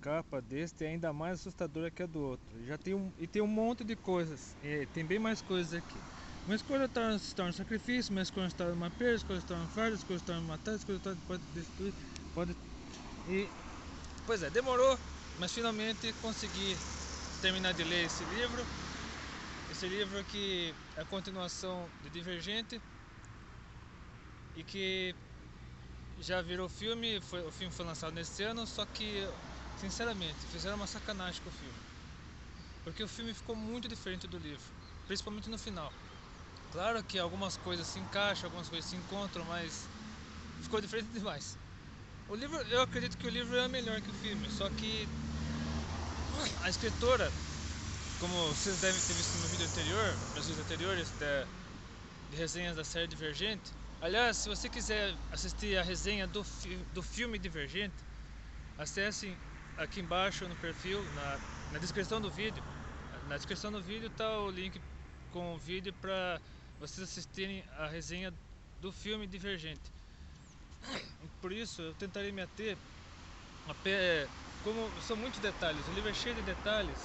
capa deste é ainda mais assustadora que a do outro. Tem um monte de coisas. Tem bem mais coisas aqui. Uma escolha se torna um sacrifício, uma escolha se torna uma perda, uma escolha se torna um fardo, uma escolha se torna matar, uma escolha pode destruir, pode... E... Pois é, demorou, mas finalmente consegui terminar de ler esse livro. Esse livro que é a continuação de Divergente e que já virou filme. O filme foi lançado nesse ano, só que, sinceramente, fizeram uma sacanagem com o filme, porque o filme ficou muito diferente do livro, principalmente no final. Claro que algumas coisas se encaixam, algumas coisas se encontram, mas ficou diferente demais. O livro, eu acredito que o livro é melhor que o filme, só que a escritora, como vocês devem ter visto no vídeo anterior, nos vídeos anteriores de resenhas da série Divergente. Aliás, se você quiser assistir a resenha do filme Divergente, acesse aqui embaixo no perfil, na descrição do vídeo. Na descrição do vídeo está o link com o vídeo para vocês assistirem a resenha do filme Divergente. Por isso eu tentarei me ater, como são muitos detalhes, o livro é cheio de detalhes,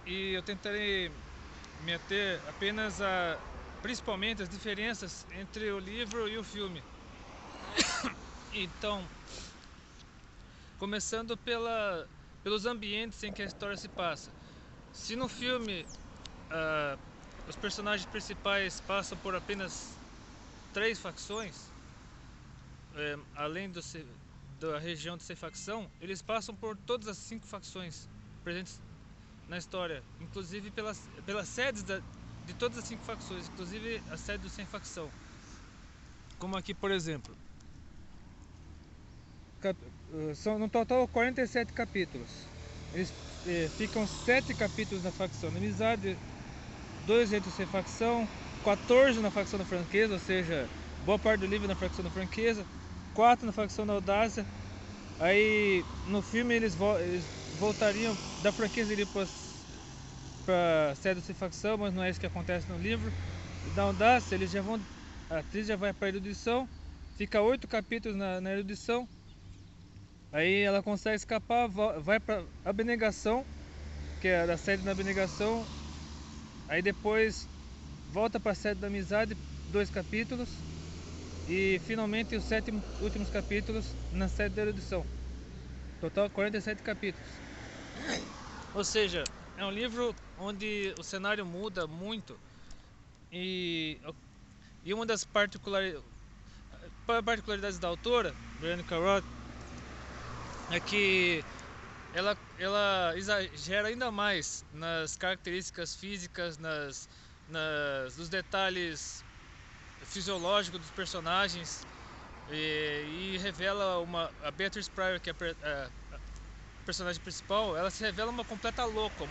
e eu tentarei me ater apenas principalmente as diferenças entre o livro e o filme. Então, começando pelos ambientes em que a história se passa. Se no filme os personagens principais passam por apenas 3 facções, além da região de ser facção, eles passam por todas as 5 facções presentes na história, inclusive pelas sedes de todas as 5 facções, inclusive a sede do Sem Facção. Como aqui, por exemplo, são no total 47 capítulos. Eles ficam 7 capítulos na facção da amizade, 2 entre o Sem Facção, 14 na facção da franqueza, ou seja, boa parte do livro na facção da franqueza, 4 na facção da audácia. Aí no filme eles voltariam da franqueza, iriam para a sede da Sem Facção, mas não é isso que acontece no livro. Da audácia a atriz já vai para a erudição, fica 8 capítulos na erudição. Aí ela consegue escapar, vai para a abnegação, que é a sede da abnegação. Aí depois volta para a sede da amizade, 2 capítulos. E finalmente os 7 últimos capítulos na sede da erudição. Total 47 capítulos. Ou seja, é um livro onde o cenário muda muito. E uma das particularidades da autora, Brené Brown, é que ela exagera ainda mais nas características físicas, nos detalhes fisiológicos dos personagens, e revela a Beatrice Pryor, que é a personagem principal. Ela se revela uma completa louca,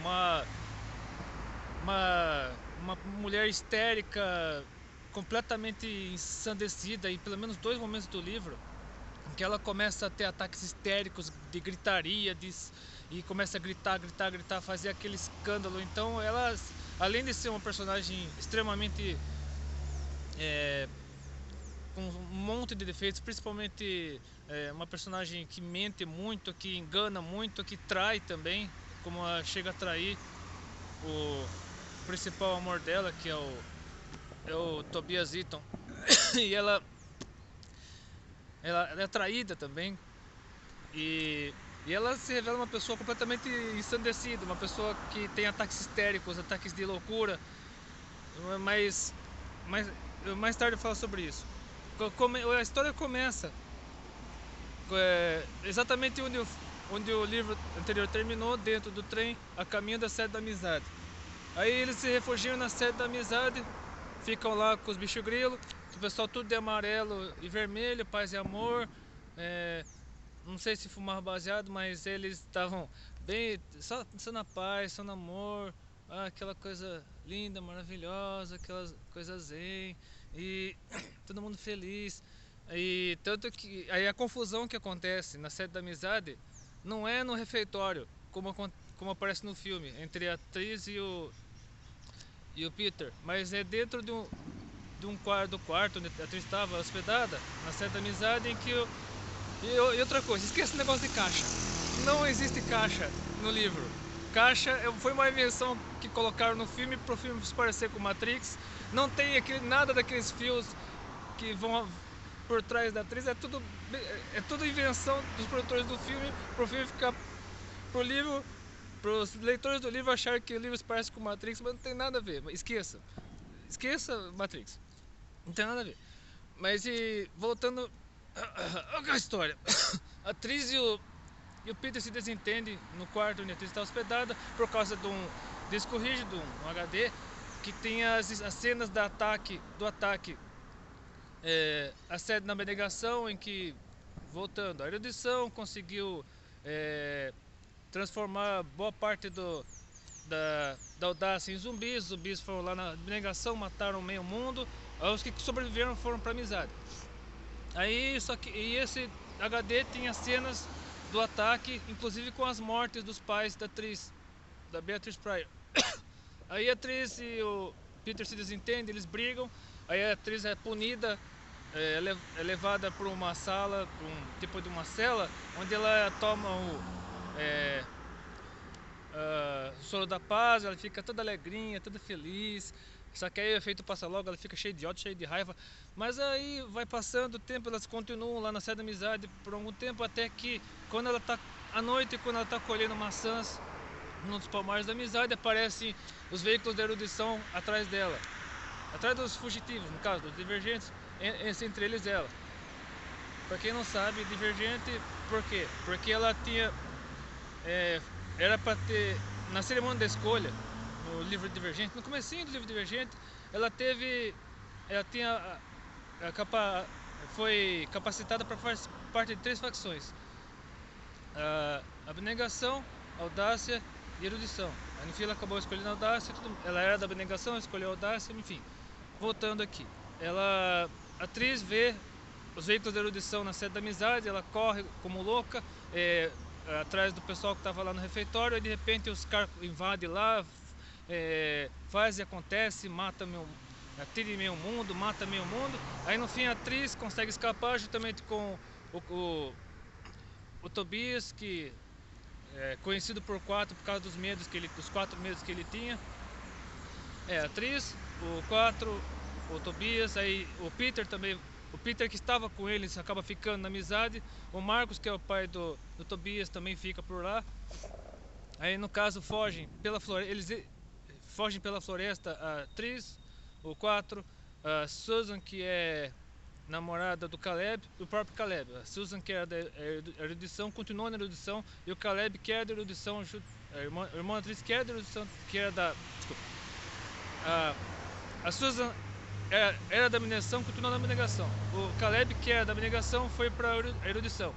uma mulher histérica, completamente ensandecida, em pelo menos 2 momentos do livro em que ela começa a ter ataques histéricos de gritaria, e começa a gritar, fazer aquele escândalo. Então ela, além de ser uma personagem extremamente com um monte de defeitos, principalmente uma personagem que mente muito, que engana muito, que trai também, como ela chega a trair o principal amor dela, que é o Tobias Eaton. E ela é traída também, e ela se revela uma pessoa completamente ensandecida, uma pessoa que tem ataques histéricos, ataques de loucura. Mas mais tarde eu falo sobre isso. A história começa exatamente onde o livro anterior terminou, dentro do trem, a caminho da sede da amizade. Aí eles se refugiam na sede da amizade, ficam lá com os bichos grilos, o pessoal tudo de amarelo e vermelho, paz e amor. Não sei se fumar baseado, mas eles estavam bem, só na paz, só no amor, aquela coisa linda, maravilhosa, aquela coisa zen, e todo mundo feliz. E tanto que aí a confusão que acontece na sede da amizade não é no refeitório, como aparece no filme, entre a atriz e o Peter, mas é dentro do quarto onde a atriz estava hospedada, na sede da amizade, em que e outra coisa, esquece o negócio de caixa. Não existe caixa no livro. Caixa foi uma invenção que colocaram no filme para o filme se parecer com Matrix. Não tem nada daqueles fios que vão por trás da atriz. É tudo invenção dos produtores do filme para o filme ficar pro livro, para os leitores do livro acharem que o livro se parece com Matrix, mas não tem nada a ver. Esqueça Matrix. Não tem nada a ver. Mas voltando à história, a atriz e o Peter se desentendem no quarto onde a atriz está hospedada por causa de um disco rígido, um HD, que tem as cenas do ataque, a sede na abnegação, em que, voltando, a erudição conseguiu transformar boa parte da audácia em zumbis. Os zumbis foram lá na abnegação, mataram meio mundo. Os que sobreviveram foram para amizade. Aí, e esse HD tinha cenas do ataque, inclusive com as mortes dos pais da atriz, da Beatriz Pryor. Aí a atriz e o Peter se desentendem, eles brigam. Aí a atriz é punida, é levada para uma sala, para um tipo de uma cela, onde ela toma o soro da paz. Ela fica toda alegrinha, toda feliz. Só que aí o efeito passa logo, ela fica cheia de ódio, cheia de raiva. Mas aí vai passando o tempo, elas continuam lá na sede da amizade por algum tempo, até que quando ela tá à noite, quando ela tá colhendo maçãs num dos palmares da amizade, aparecem os veículos de erudição atrás dela, atrás dos fugitivos, no caso, dos divergentes, entre eles ela. Pra quem não sabe, divergente, por quê? Porque ela tinha, era para ter, na cerimônia da escolha, no livro Divergente, no comecinho do livro Divergente, ela foi capacitada para fazer parte de 3 facções: abnegação, audácia e erudição. Aí no fim ela acabou escolhendo a audácia, ela era da abnegação, escolheu a audácia, enfim. Voltando aqui, a atriz vê os veículos de erudição na sede da amizade, ela corre como louca, atrás do pessoal que estava lá no refeitório, e de repente os caras invadem lá, faz e acontece, atira meio mundo, mata meio mundo. Aí no fim a atriz consegue escapar juntamente com o Tobias, que é conhecido por causa dos 4 medos que ele tinha. A atriz, o 4, o Tobias, aí o Peter também. O Peter, que estava com eles, acaba ficando na amizade. O Marcos, que é o pai do Tobias, também fica por lá. Aí no caso eles fogem pela floresta, a atriz, o 4, a Susan, que é namorada do Caleb, e o próprio Caleb. A Susan, que era da erudição, continuou na erudição, e o Caleb, que era da erudição, a irmã da atriz, que era da erudição, que era da... Desculpa. A Susan era da abnegação, continuou na abnegação. O Caleb, que era da abnegação, foi para a erudição.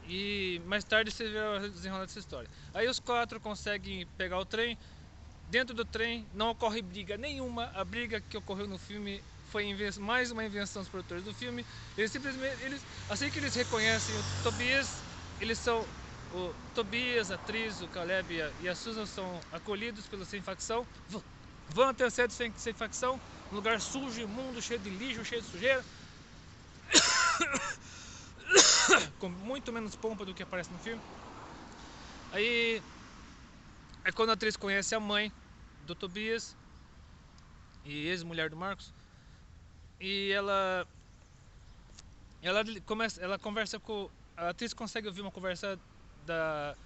E mais tarde você vê o desenrolar dessa história. Aí os 4 conseguem pegar o trem. Dentro do trem não ocorre briga nenhuma. A briga que ocorreu no filme foi mais uma invenção dos produtores do filme. Eles simplesmente, assim que eles reconhecem o Tobias, eles são o Tobias, a atriz, o Caleb e a Susan são acolhidos pelo Sem Facção. Vão até a sede Sem Facção, um lugar sujo, imundo, cheio de lixo, cheio de sujeira, com muito menos pompa do que aparece no filme. Aí é quando a atriz conhece a mãe do Tobias e ex-mulher do Marcos, e ela conversa com a atriz, consegue ouvir uma conversa da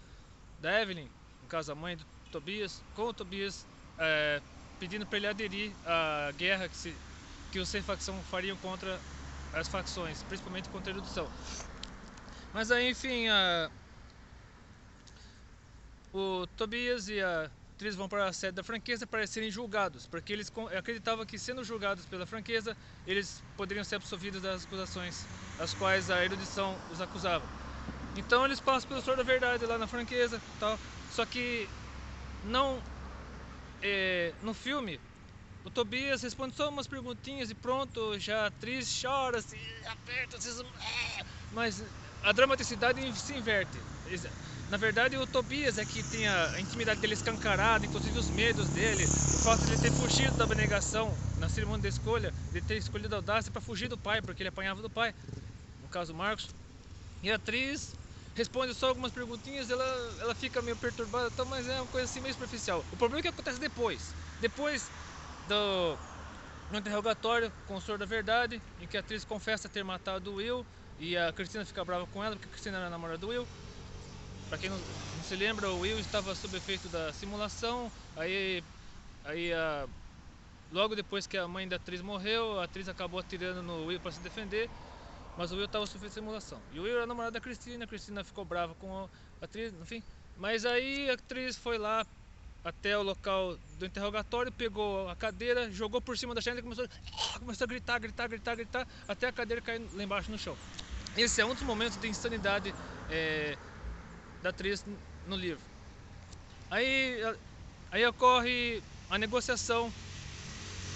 Evelyn, no caso a mãe do Tobias, com o Tobias, pedindo para ele aderir à guerra que os Sem Facção fariam contra as facções, principalmente contra a erudição. Mas aí, enfim, o Tobias e a atriz vão para a sede da franqueza para serem julgados, porque eles acreditavam que, sendo julgados pela franqueza, eles poderiam ser absolvidos das acusações as quais a erudição os acusava. Então eles passam pelo soro da verdade lá na franqueza, tal. Só que não no filme, o Tobias responde só umas perguntinhas e pronto, já a atriz chora, se aperta, mas a dramaticidade se inverte. Na verdade, o Tobias é que tinha a intimidade dele escancarada, inclusive os medos dele, o fato de ele ter fugido da abnegação na cerimônia da escolha, de ter escolhido a audácia para fugir do pai, porque ele apanhava do pai, no caso Marcos. E a atriz responde só algumas perguntinhas, ela fica meio perturbada, então, mas é uma coisa assim meio superficial. O problema é que acontece depois no interrogatório com o Senhor da Verdade, em que a atriz confessa ter matado o Will e a Cristina fica brava com ela porque a Cristina era a namorada do Will. Pra quem não se lembra, o Will estava sob efeito da simulação, logo depois que a mãe da atriz morreu, a atriz acabou atirando no Will para se defender, mas o Will estava sob efeito de simulação. E o Will era namorado da Cristina, a Cristina ficou brava com a atriz, enfim. Mas aí a atriz foi lá até o local do interrogatório, pegou a cadeira, jogou por cima da janela e começou a gritar, até a cadeira cair lá embaixo no chão. Esse é um dos momentos de insanidade da atriz no livro. Aí ocorre a negociação.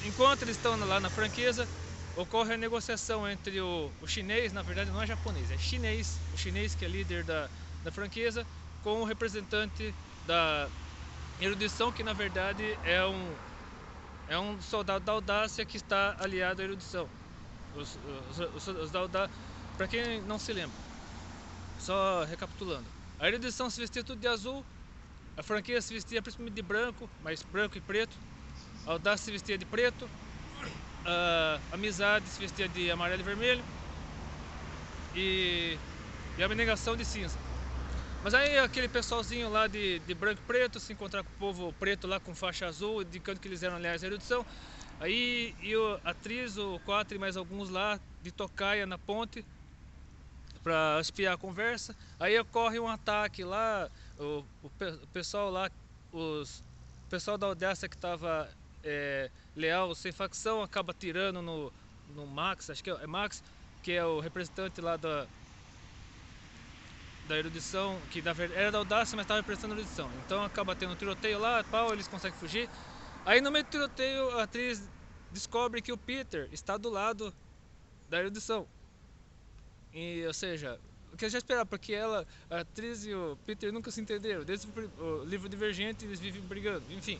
Enquanto eles estão lá na franqueza, ocorre a negociação entre o chinês, na verdade não é japonês, é chinês, o chinês que é líder da franqueza, com o representante da erudição, que na verdade é um soldado da audácia que está aliado à erudição. Os da audácia, para quem não se lembra, só recapitulando, a erudição se vestia tudo de azul, a franqueza se vestia principalmente de branco, mas branco e preto, a audácia se vestia de preto, a amizade se vestia de amarelo e vermelho e a abnegação de cinza. Mas aí aquele pessoalzinho lá de branco e preto se encontrar com o povo preto lá com faixa azul, indicando que eles eram aliás à erudição. Aí a atriz, o Quatro e mais alguns lá de tocaia na ponte para espiar a conversa. Aí ocorre um ataque lá, o pessoal lá, o pessoal da audácia que estava leal, sem facção, acaba atirando no Max, acho que é Max, que é o representante lá da erudição, que na verdade era da audácia, mas estava representando a erudição. Então acaba tendo um tiroteio lá, pau, eles conseguem fugir. Aí no meio do tiroteio a atriz descobre que o Peter está do lado da erudição. Ou seja, o que eu já esperava, porque a atriz e o Peter nunca se entenderam. Desde o livro Divergente eles vivem brigando, enfim.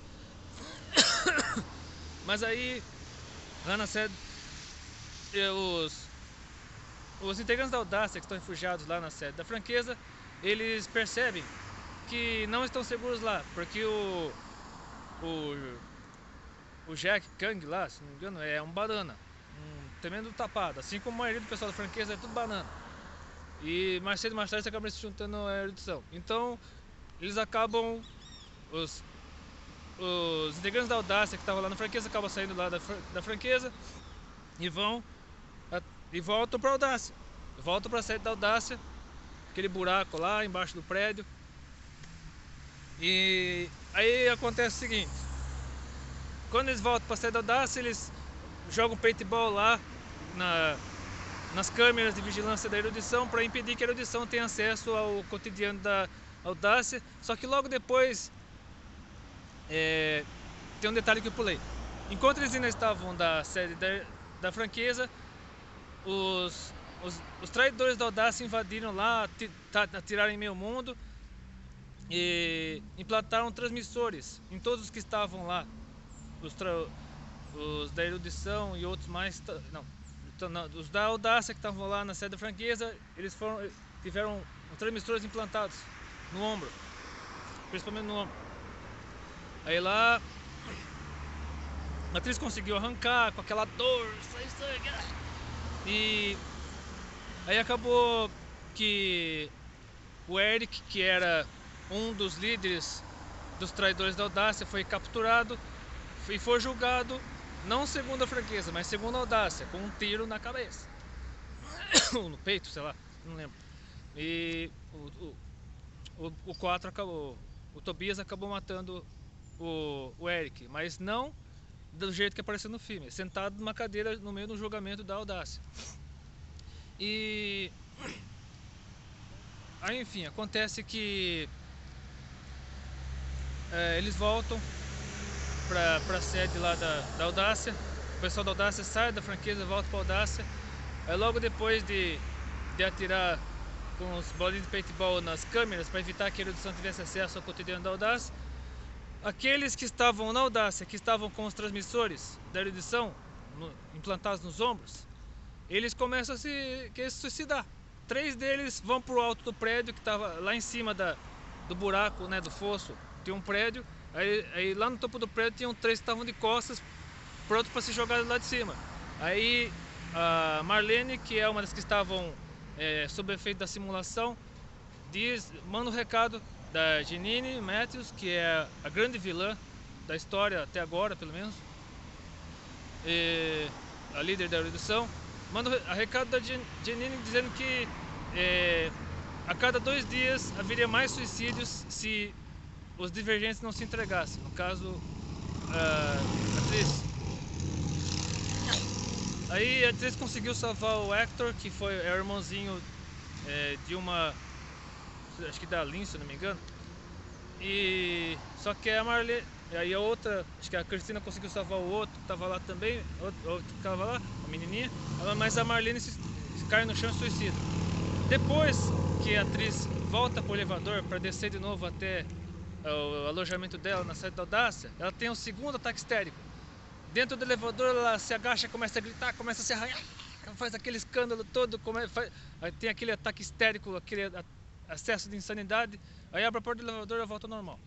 Mas aí, lá na sede, os integrantes da audácia que estão refugiados lá na sede da franqueza, eles percebem que não estão seguros lá, porque o Jack Kang lá, se não me engano, é um banana, um tremendo tapado, assim como a maioria do pessoal da franqueza é tudo banana. E mais cedo ou mais tarde você acaba se juntando à erudição. Então eles acabam, os integrantes da audácia que estavam lá na franqueza acabam saindo lá da franqueza e voltam para a audácia, voltam para a sede da audácia, aquele buraco lá embaixo do prédio. E aí acontece o seguinte: quando eles voltam para a sede da audácia, eles jogam paintball lá nas câmeras de vigilância da erudição para impedir que a erudição tenha acesso ao cotidiano da audácia. Só que logo depois tem um detalhe que eu pulei. Enquanto eles ainda estavam da sede da franqueza, os traidores da audácia invadiram lá, atiraram em meio mundo e implantaram transmissores em todos os que estavam lá. Os da erudição e outros mais, os da audácia que estavam lá na sede da franqueza, eles tiveram transmissores implantados no ombro, principalmente no ombro. Aí lá a atriz conseguiu arrancar com aquela dor, sai sangue, e aí acabou que o Eric, que era um dos líderes dos traidores da audácia, foi capturado e foi julgado, não segundo a franqueza, mas segundo a audácia, com um tiro na cabeça ou no peito, sei lá, não lembro. E o 4 acabou, o Tobias acabou matando o Eric, mas não do jeito que apareceu no filme, sentado numa cadeira no meio do julgamento da audácia. E aí, enfim, acontece que eles voltam para a sede lá da audácia. O pessoal da audácia sai da franqueza, volta para a audácia. Aí logo depois de atirar com os bolinhos de paintball nas câmeras para evitar que a erudição tivesse acesso ao cotidiano da audácia, aqueles que estavam na audácia, que estavam com os transmissores da erudição implantados nos ombros, eles começam a se suicidar. 3 deles vão pro alto do prédio, que tava lá em cima do buraco, né, do fosso, tem um prédio. Aí lá no topo do prédio tinham 3 que estavam de costas, pronto para se jogar lá de cima. Aí a Marlene, que é uma das que estavam sob efeito da simulação, manda um recado da Janine Matthews, que é a grande vilã da história até agora, pelo menos, a líder da erudição. Manda o recado da Janine dizendo que a cada 2 dias haveria mais suicídios se os divergentes não se entregassem. No caso, a atriz. Aí a atriz conseguiu salvar o Hector, que é o irmãozinho de uma, acho que da Lynn, se não me engano. E só que a Marlene, aí a outra, acho que a Cristina conseguiu salvar o outro, que tava lá também, outro que tava lá, a menininha. Mas a Marlene cai no chão e suicida. Depois que a atriz volta pro elevador para descer de novo até o alojamento dela na sede da Audácia, ela tem um segundo ataque histérico. Dentro do elevador ela se agacha, começa a gritar, começa a se arranhar, faz aquele escândalo todo, aí tem aquele ataque histérico, aquele acesso de insanidade. Aí abre a porta do elevador e ela volta ao normal.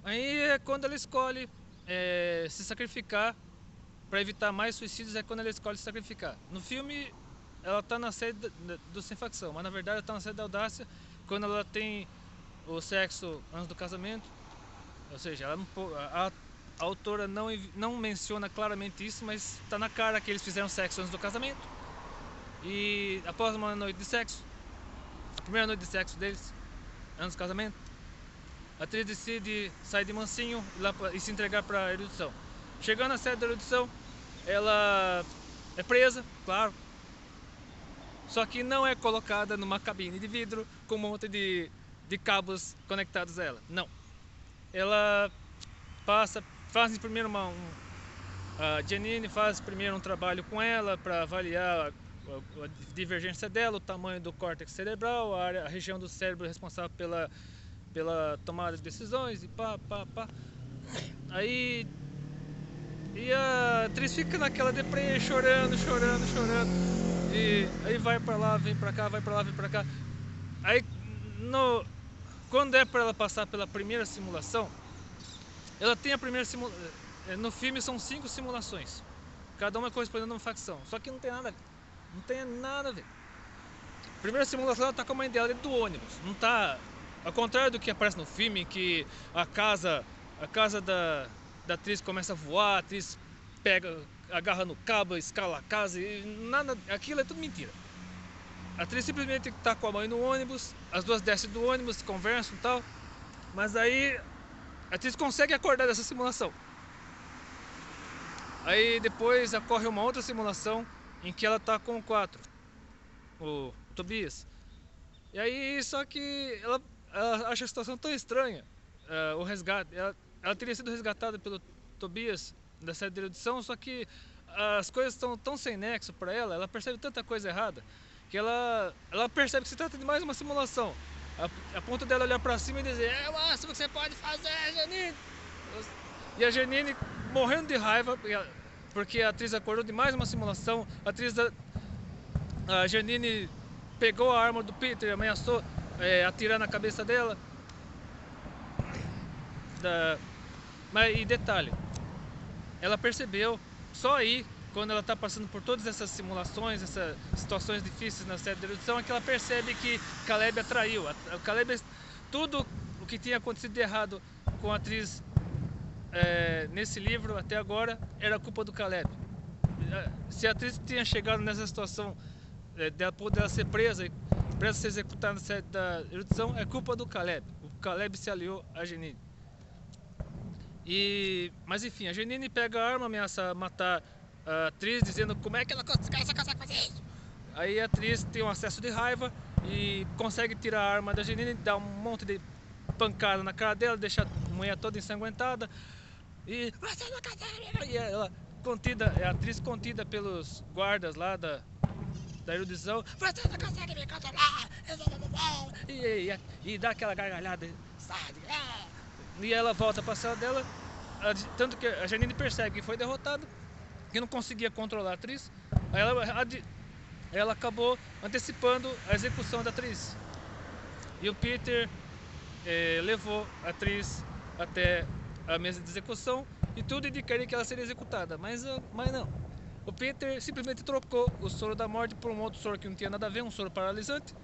Aí é quando ela escolhe se sacrificar para evitar mais suicídios, é quando ela escolhe se sacrificar. No filme ela está na sede do Sem Facção, mas na verdade ela está na sede da Audácia quando ela tem o sexo antes do casamento. Ou seja, a autora não menciona claramente isso, mas está na cara que eles fizeram sexo antes do casamento. E após uma noite de sexo, a primeira noite de sexo deles, antes do casamento, a atriz decide sair de mansinho e se entregar para a erudição. Chegando na sede da erudição, ela é presa, claro, só que não é colocada numa cabine de vidro com um monte de cabos conectados a ela. Não. Ela faz primeiro a Janine faz primeiro um trabalho com ela para avaliar a divergência dela, o tamanho do córtex cerebral, a região do cérebro responsável pela tomada de decisões e pá. Aí a atriz fica naquela deprê, chorando. E aí vai pra lá, vem pra cá, vai pra lá, vem pra cá. Aí quando é pra ela passar pela primeira simulação, ela tem a primeira simulação. No filme são 5 simulações, cada uma correspondendo a uma facção. Só que não tem nada a ver. A primeira simulação ela tá com a mãe dela dentro do ônibus. Não tá. Ao contrário do que aparece no filme, que a casa da atriz começa a voar, a atriz agarra no cabo, escala a casa e nada. Aquilo é tudo mentira. A atriz simplesmente está com a mãe no ônibus, as duas descem do ônibus, conversam e tal. Mas aí a atriz consegue acordar dessa simulação. Aí depois ocorre uma outra simulação em que ela está com o 4, o Tobias. E aí só que ela acha a situação tão estranha, o resgate. Ela teria sido resgatada pelo Tobias da sede de erudição, só que as coisas estão tão sem nexo para ela percebe tanta coisa errada, que ela percebe que se trata de mais uma simulação. A ponto dela olhar para cima e dizer: é o máximo que você pode fazer, Janine! E a Janine morrendo de raiva, porque a atriz acordou de mais uma simulação. A Janine pegou a arma do Peter e ameaçou atirar na cabeça dela. E detalhe, ela percebeu só aí, quando ela está passando por todas essas simulações, essas situações difíceis na sede de erudição, é que ela percebe que Caleb a traiu. Tudo o que tinha acontecido de errado com a atriz nesse livro até agora era culpa do Caleb. Se a atriz tinha chegado nessa situação dela ser presa e ser executada na sede da erudição, é culpa do Caleb. O Caleb se aliou a Janine. Mas enfim, a Janine pega a arma, ameaça matar a atriz, dizendo como é que ela consegue fazer isso. Aí a atriz tem um acesso de raiva e consegue tirar a arma da Janine, dá um monte de pancada na cara dela, deixa a mulher toda ensanguentada. E ela a atriz contida pelos guardas lá da erudição: você não consegue me controlar! E dá aquela gargalhada, sabe? E ela volta para a cela dela, tanto que a Janine percebe que foi derrotada, que não conseguia controlar a atriz. Aí ela acabou antecipando a execução da atriz. E o Peter levou a atriz até a mesa de execução e tudo indicaria que ela seria executada, mas não. O Peter simplesmente trocou o soro da morte por um outro soro que não tinha nada a ver, um soro paralisante,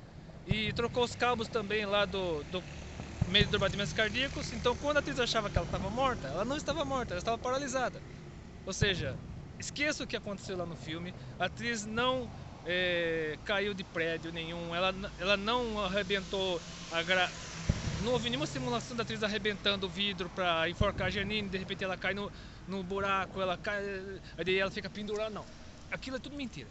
e trocou os cabos também lá do meio de batimentos cardíacos. Então, quando a atriz achava que ela estava morta, ela não estava morta, ela estava paralisada. Ou seja, esqueça o que aconteceu lá no filme. A atriz não caiu de prédio nenhum, ela não arrebentou não houve nenhuma simulação da atriz arrebentando o vidro para enforcar a Janine, de repente ela cai no buraco, ela cai, aí ela fica pendurada, não. Aquilo é tudo mentira.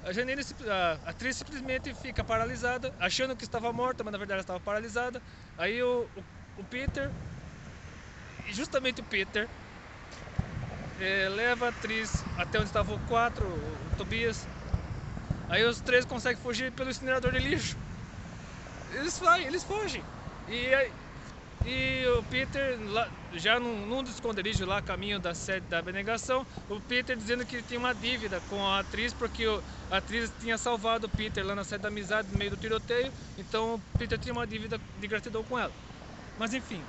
A atriz simplesmente fica paralisada, achando que estava morta, mas na verdade ela estava paralisada. Aí o Peter, justamente o Peter, leva a atriz até onde estavam o 4, o Tobias. Aí os 3 conseguem fugir pelo incinerador de lixo. Eles fogem. E o Peter, lá, já num dos esconderijos lá, caminho da sede da abnegação, o Peter dizendo que tinha uma dívida com a atriz, porque a atriz tinha salvado o Peter lá na sede da amizade, no meio do tiroteio, então o Peter tinha uma dívida de gratidão com ela. Mas enfim,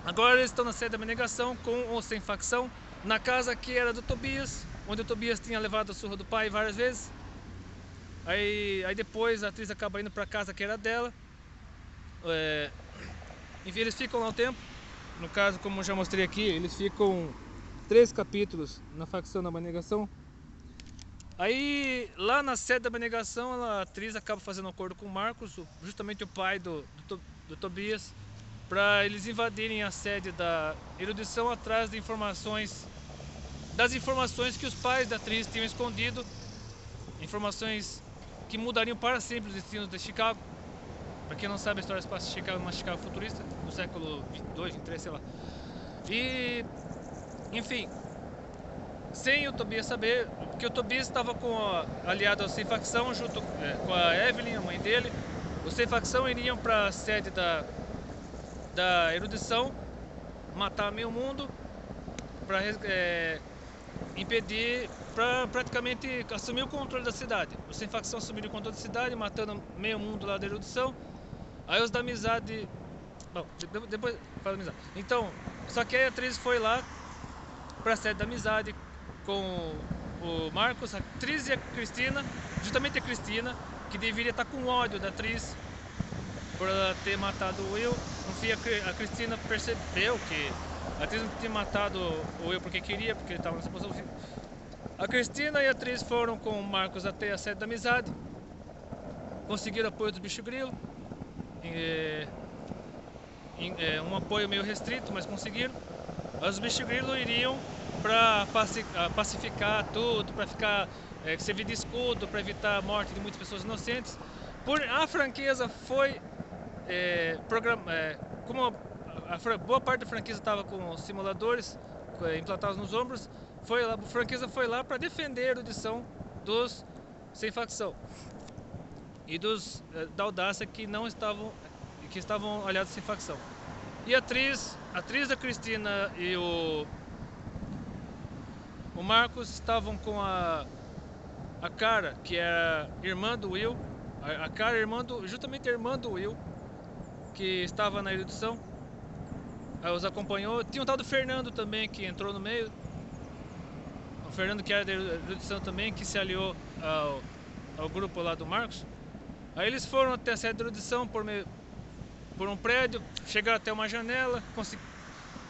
agora eles estão na sede da abnegação, com ou sem facção, na casa que era do Tobias, onde o Tobias tinha levado a surra do pai várias vezes. Aí depois a atriz acaba indo para a casa que era dela. Enfim, eles ficam lá um tempo. No caso, como eu já mostrei aqui, eles ficam 3 capítulos na facção da abnegação. Aí, lá na sede da abnegação, a atriz acaba fazendo um acordo com o Marcos, justamente o pai do Tobias, para eles invadirem a sede da erudição atrás de das informações que os pais da atriz tinham escondido, informações que mudariam para sempre os destinos de Chicago. Para quem não sabe, a história se passa em Chicago, uma Chicago futurista, no século 22, 23, sei lá. E, enfim, sem o Tobias saber, porque o Tobias estava aliado ao Sem Facção, junto com a Evelyn, a mãe dele. Os Sem Facção iriam para a sede da erudição, matar meio mundo, para impedir, para praticamente assumir o controle da cidade. Os Sem Facção assumiram o controle da cidade, matando meio mundo lá da erudição. Aí os da amizade... Bom, depois fala da amizade. Então, só que a atriz foi lá para a sede da amizade com o Marcos, a atriz e a Cristina, justamente a Cristina, que deveria estar com ódio da atriz por ela ter matado o Will. No fim, a Cristina percebeu que a atriz não tinha matado o Will porque queria, porque ele estava nessa posição. A Cristina e a atriz foram com o Marcos até a sede da amizade, conseguiram apoio dos bicho grilo. Um apoio meio restrito, mas conseguiram. Os bicho grilo iriam para pacificar tudo, para servir de escudo, para evitar a morte de muitas pessoas inocentes. A franqueza foi como boa parte da franqueza estava com os simuladores implantados nos ombros, a franqueza foi lá para defender a erudição dos Sem Facção e dos da Audácia que estavam aliados Sem Facção. E a atriz da Cristina e o Marcos estavam com a Cara, que era irmã do Will, a Cara justamente a irmã do Will, que estava na erudição. Aí os acompanhou. Tinha um tal do Fernando também que entrou no meio. O Fernando, que era da erudição também, que se aliou ao grupo lá do Marcos. Aí eles foram até a sede da erudição por um prédio, chegaram até uma janela,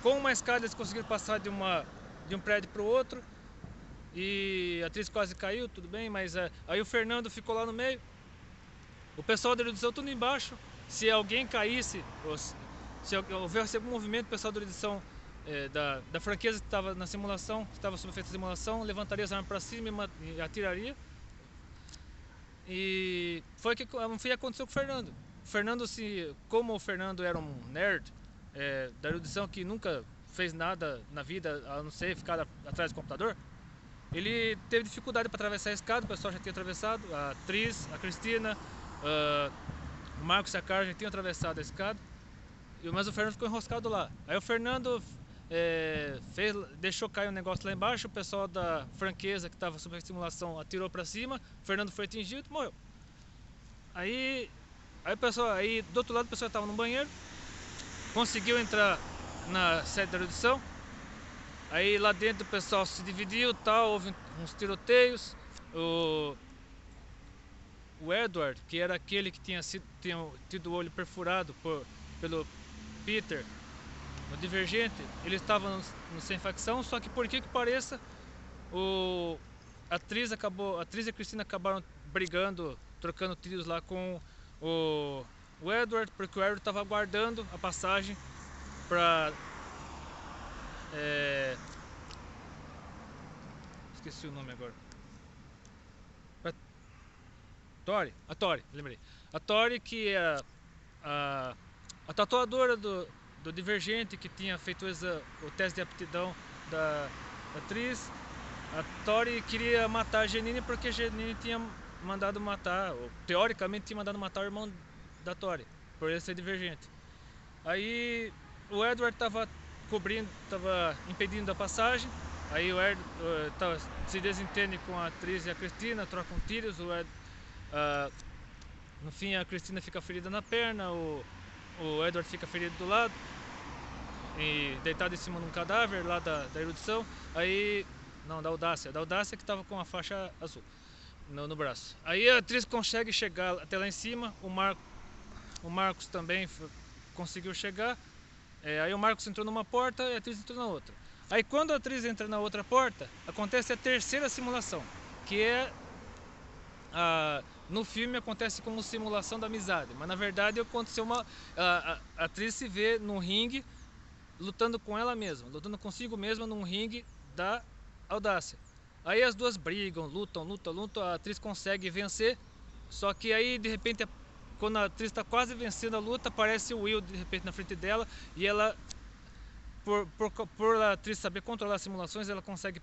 com uma escada eles conseguiram passar de um prédio para o outro. E a atriz quase caiu, tudo bem, mas aí o Fernando ficou lá no meio. O pessoal da erudição tudo embaixo. Se alguém caísse, se houvesse algum movimento, o pessoal da erudição da franqueza que estava na simulação, que estava sob efeito de simulação, levantaria as armas para cima e atiraria. E foi o que aconteceu com o Fernando. Como o Fernando era um nerd da erudição que nunca fez nada na vida a não ser ficar atrás do computador, ele teve dificuldade para atravessar a escada. O pessoal já tinha atravessado, a atriz, a Cristina, o Marcos e a Cara já tinham atravessado a escada, mas o Fernando ficou enroscado lá. Aí o Fernando deixou cair um negócio lá embaixo, o pessoal da franqueza que estava sob a simulação atirou para cima, Fernando foi atingido, morreu. Aí do outro lado o pessoal estava no banheiro, conseguiu entrar na sede da erudição. Aí lá dentro o pessoal se dividiu, tal, houve uns tiroteios. O Edward, que era aquele que tinha tido o olho perfurado pelo Peter no Divergente, ele estava no Sem Facção, só que por que pareça, a atriz e a Cristina acabaram brigando, trocando tiros lá com o Edward, porque o Edward estava aguardando a passagem para esqueci o nome agora. A Tori, lembrei. A Tori, que é a tatuadora do Divergente, que tinha feito o teste de aptidão da atriz. A Tori queria matar a Janine porque a Janine tinha mandado matar, ou teoricamente tinha mandado matar o irmão da Tori, por ele ser divergente. Aí o Edward estava impedindo a passagem. Aí o Edward se desentende com a atriz e a Cristina, trocam tiros. No fim a Cristina fica ferida na perna, o Edward fica ferido do lado e deitado em cima de um cadáver lá da erudição. Aí, não, da Audácia que estava com a faixa azul no braço. Aí a atriz consegue chegar até lá em cima, o Marcos também conseguiu chegar. Aí o Marcos entrou numa porta e a atriz entrou na outra. Aí quando a atriz entra na outra porta, acontece a terceira simulação, que é no filme acontece como simulação da amizade, mas na verdade aconteceu a atriz se vê num ringue lutando com ela mesma, lutando consigo mesma num ringue da Audácia. Aí as duas brigam, lutam, a atriz consegue vencer, só que aí de repente, quando a atriz está quase vencendo a luta, aparece o Will de repente na frente dela, e ela, por a atriz saber controlar as simulações, ela consegue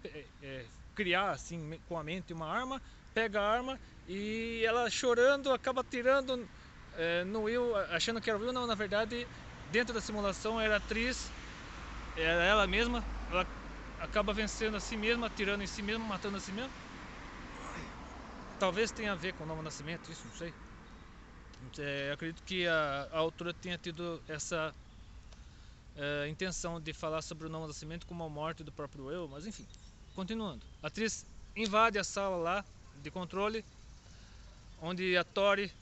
criar assim com a mente uma arma, pega a arma e ela chorando acaba atirando no Will, achando que era o Will. Não, na verdade dentro da simulação era a atriz, era ela mesma. Ela acaba vencendo a si mesma, atirando em si mesma, matando a si mesma. Talvez tenha a ver com o Novo Nascimento, isso, não sei. Acredito que a autora tenha tido essa intenção de falar sobre o Novo Nascimento como a morte do próprio Will, mas enfim, continuando. A atriz invade a sala lá de controle, onde a Tori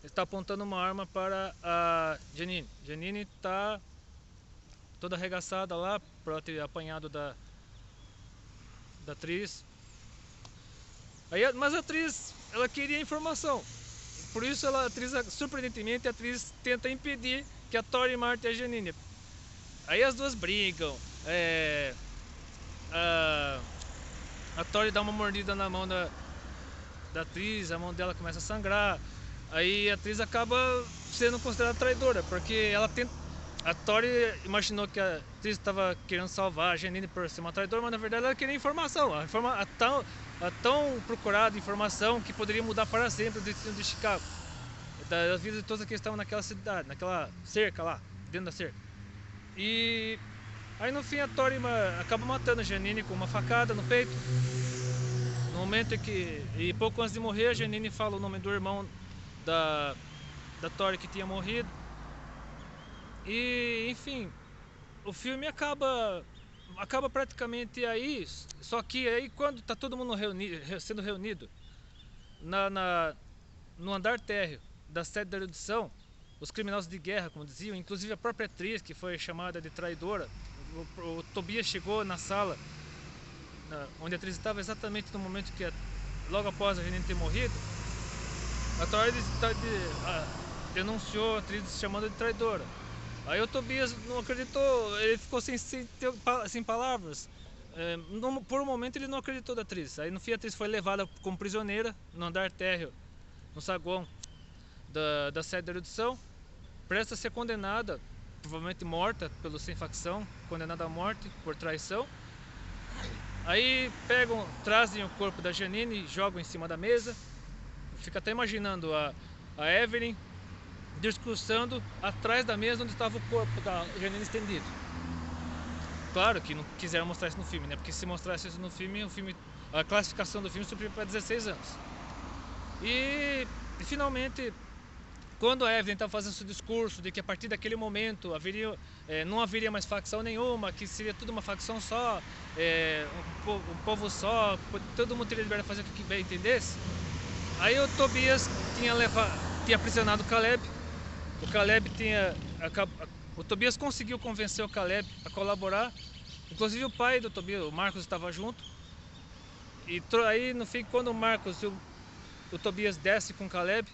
está apontando uma arma para a Janine. Janine está toda arregaçada lá por ela ter apanhado da atriz. Mas a atriz, ela queria informação, por isso surpreendentemente a atriz tenta impedir que a Tori mate a Janine. Aí as duas brigam, a Tori dá uma mordida na mão da atriz, a mão dela começa a sangrar. Aí a atriz acaba sendo considerada traidora, porque a Tori imaginou que a atriz estava querendo salvar a Janine por ser uma traidora, mas na verdade ela queria informação, a tão procurada informação que poderia mudar para sempre o destino de Chicago, da vida de todos aqueles que estavam naquela cidade, naquela cerca lá, dentro da cerca. E aí no fim a Tori acaba matando a Janine com uma facada no peito. No momento e pouco antes de morrer, a Janine fala o nome do irmão da Tori que tinha morrido. E enfim, o filme acaba praticamente aí. Só que aí quando está todo mundo sendo reunido no andar térreo da sede da erudição, os criminosos de guerra, como diziam, inclusive a própria atriz que foi chamada de traidora, o Tobias chegou na sala onde a atriz estava exatamente no momento que logo após a Janine ter morrido. A Tori denunciou a atriz chamando de traidora. Aí o Tobias não acreditou, ele ficou sem palavras. Por um momento ele não acreditou da atriz. Aí no fim a atriz foi levada como prisioneira no andar térreo, no saguão da sede da erudição, presta a ser condenada, provavelmente morta pelo Sem Facção, condenada à morte por traição. Aí trazem o corpo da Janine e jogam em cima da mesa. Fica até imaginando a Evelyn discursando atrás da mesa onde estava o corpo da Janine estendido. claro que não quiseram mostrar isso no filme, né? Porque se mostrasse isso no filme, a classificação do filme subiria para 16 anos. E finalmente, quando a Evelyn estava fazendo seu discurso de que a partir daquele momento não haveria mais facção nenhuma, que seria tudo uma facção só, um povo só, todo mundo teria liberdade de fazer o que bem entendesse, aí o Tobias tinha aprisionado o Caleb. O Tobias conseguiu convencer o Caleb a colaborar, inclusive o pai do Tobias, o Marcos, estava junto. E aí no fim, quando o Marcos e o Tobias desce com o Caleb,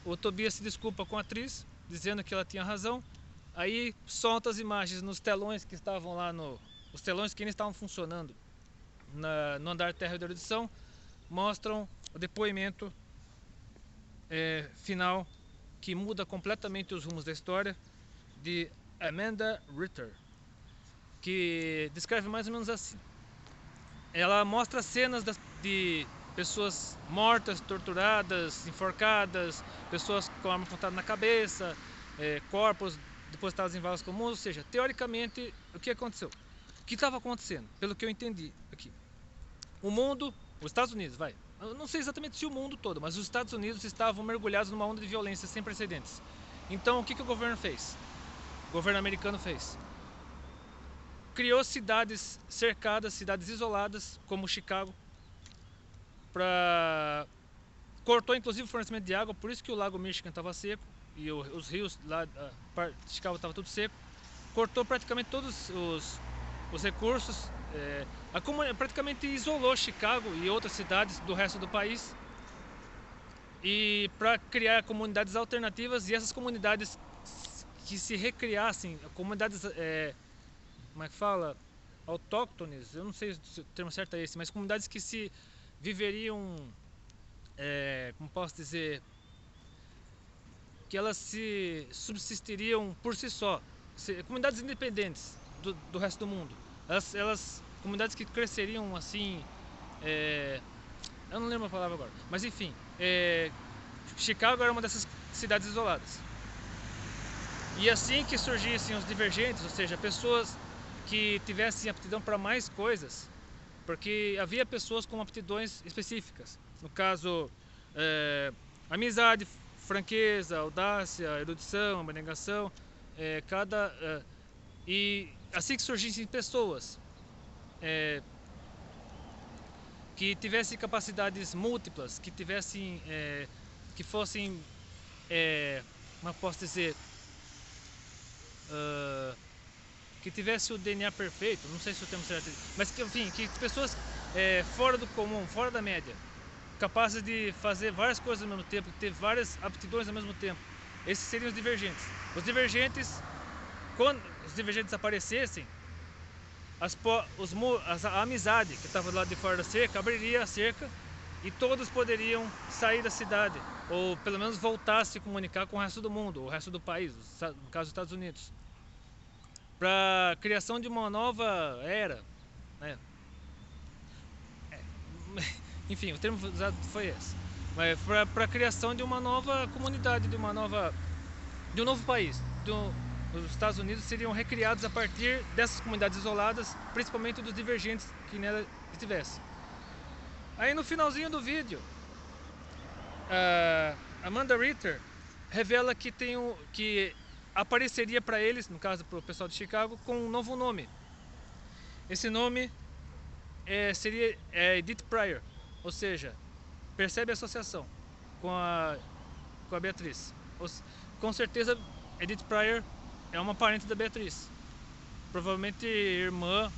o Tobias se desculpa com a atriz, dizendo que ela tinha razão. Aí solta as imagens nos telões que estavam lá, os telões que ainda estavam funcionando no andar térreo da erudição, mostram o depoimento final, que muda completamente os rumos da história, de Amanda Ritter, que descreve mais ou menos assim. Ela mostra cenas de pessoas mortas, torturadas, enforcadas, pessoas com arma apontada na cabeça, corpos depositados em valas comuns, ou seja, teoricamente, o que aconteceu? O que estava acontecendo, pelo que eu entendi aqui? O mundo, os Estados Unidos, eu não sei exatamente se o mundo todo, mas os Estados Unidos estavam mergulhados numa onda de violência sem precedentes. Então, o que o governo fez? O governo americano fez? Criou cidades cercadas, cidades isoladas, como Chicago, cortou inclusive o fornecimento de água, por isso que o lago Michigan estava seco e os rios lá de Chicago estava tudo seco. Cortou praticamente todos os recursos, praticamente isolou Chicago e outras cidades do resto do país, e para criar comunidades alternativas, e essas comunidades que se recriassem, comunidades, como é que fala? Autóctones, eu não sei se o termo certo é esse, mas comunidades que se viveriam, como posso dizer, que elas se subsistiriam por si só, comunidades independentes do resto do mundo, comunidades que cresceriam assim, eu não lembro a palavra agora, mas enfim, Chicago era uma dessas cidades isoladas. E assim que surgissem os divergentes, ou seja, pessoas que tivessem aptidão para mais coisas, porque havia pessoas com aptidões específicas, no caso, amizade, franqueza, audácia, erudição, abnegação, e assim que surgissem pessoas que tivessem capacidades múltiplas, que fossem, como eu posso dizer, que tivesse o DNA perfeito, não sei se o termo certo, mas que, enfim, que pessoas fora do comum, fora da média, capazes de fazer várias coisas ao mesmo tempo, ter várias aptidões ao mesmo tempo. Esses seriam os divergentes. Quando os divergentes aparecessem, a amizade que estava do lado de fora da cerca abriria a cerca e todos poderiam sair da cidade, ou pelo menos voltar a se comunicar com o resto do mundo, o resto do país, no caso dos Estados Unidos, para a criação de uma nova era, né? Enfim, o termo usado foi esse, mas para a criação de uma nova comunidade, de um novo país. Os Estados Unidos seriam recriados a partir dessas comunidades isoladas, principalmente dos divergentes que nela estivessem. Aí no finalzinho do vídeo, Amanda Ritter revela que apareceria para eles, no caso para o pessoal de Chicago, com um novo nome. Esse nome seria Edith Pryor, ou seja, percebe a associação com a Beatriz. Com certeza Edith Pryor é uma parente da Beatriz, provavelmente irmã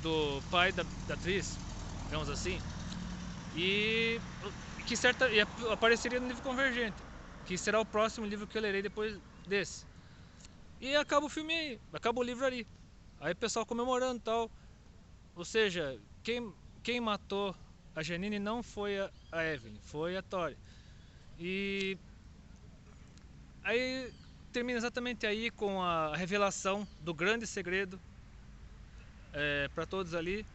do pai da atriz, digamos assim, e apareceria no livro Convergente, que será o próximo livro que eu lerei depois desse. E acaba o filme aí, acaba o livro ali. Aí o pessoal comemorando e tal. Ou seja, quem matou a Janine não foi a Evelyn, foi a Tori. E aí termina exatamente aí com a revelação do grande segredo para todos ali.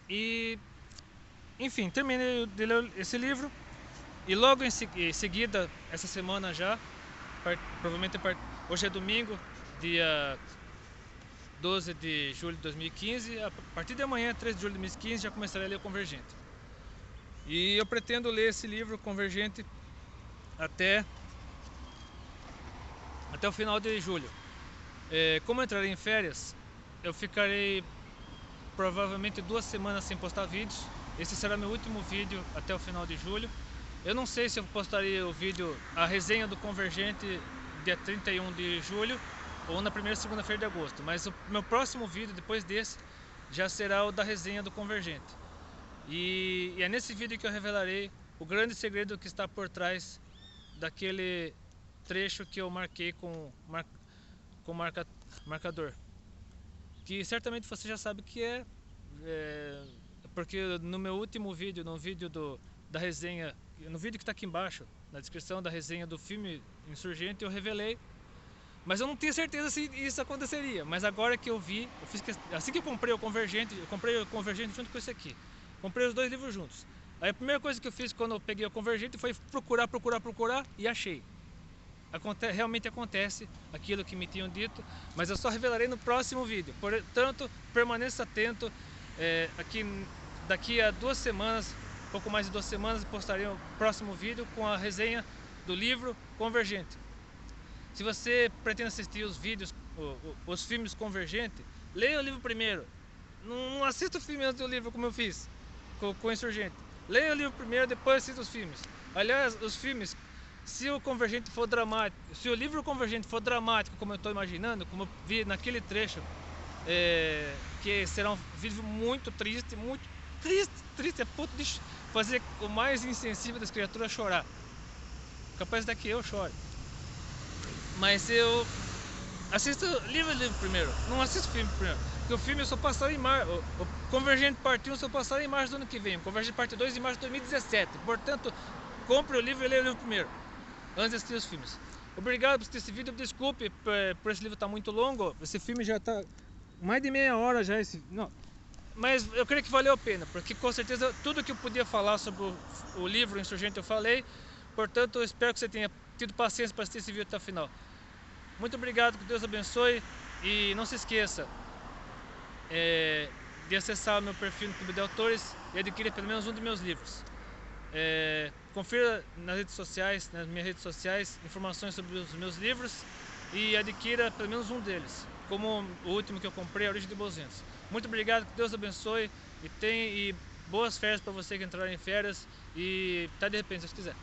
E enfim, terminei de ler esse livro. E logo em seguida, essa semana já, provavelmente hoje é domingo, dia 12 de julho de 2015. A partir de amanhã, 13 de julho de 2015, já começarei a ler o Convergente. E eu pretendo ler esse livro Convergente até o final de julho. Como eu entrarei em férias, eu ficarei provavelmente 2 semanas sem postar vídeos. Esse será meu último vídeo até o final de julho. Eu não sei se eu postaria o vídeo, a resenha do Convergente, dia 31 de julho ou na primeira segunda-feira de agosto, mas o meu próximo vídeo depois desse já será o da resenha do Convergente. E é nesse vídeo que eu revelarei o grande segredo que está por trás daquele trecho que eu marquei com marcador, que certamente você já sabe que porque no meu último vídeo, no vídeo da resenha, no vídeo que está aqui embaixo, na descrição da resenha do filme Insurgente, eu revelei, mas eu não tinha certeza se isso aconteceria. Mas agora que eu vi, assim que eu comprei o Convergente junto com esse aqui. Comprei os 2 livros juntos. Aí a primeira coisa que eu fiz quando eu peguei o Convergente foi procurar e achei. Realmente acontece aquilo que me tinham dito, mas eu só revelarei no próximo vídeo. Portanto, permaneça atento. Daqui a 2 semanas, pouco mais de 2 semanas, postarei o próximo vídeo com a resenha do livro Convergente. Se você pretende assistir os vídeos, os filmes Convergente, leia o livro primeiro. Não assista o filme antes do livro como eu fiz com o Insurgente. Leia o livro primeiro, depois assista os filmes. Aliás, os filmes, se o Convergente for dramático, se o livro Convergente for dramático, como eu estou imaginando, como eu vi naquele trecho, que será um vídeo muito triste a ponto de fazer o mais insensível das criaturas chorar. Capaz daqui eu chore. Mas eu assisto livro primeiro, não assisto o filme primeiro. Porque o filme eu só passarei em março. O Convergente Parte 1 só passarei em março do ano que vem. O Convergente Parte 2 em março de 2017. Portanto, compre o livro e leia o livro primeiro, antes de assistir os filmes. Obrigado por assistir esse vídeo. Desculpe por esse livro estar muito longo. Esse filme já está mais de meia hora já. Mas eu creio que valeu a pena, porque com certeza tudo que eu podia falar sobre o livro Insurgente eu falei. Portanto, eu espero que você tenha tido paciência para assistir esse vídeo até o final. Muito obrigado, que Deus abençoe. E não se esqueça de acessar o meu perfil no Clube de Autores e adquirir pelo menos um de meus livros. Confira nas minhas redes sociais, informações sobre os meus livros e adquira pelo menos um deles, como o último que eu comprei, A Origem de Bons Ventos. Muito obrigado, que Deus abençoe e boas férias para você que entrar em férias e até de repente, se Deus quiser.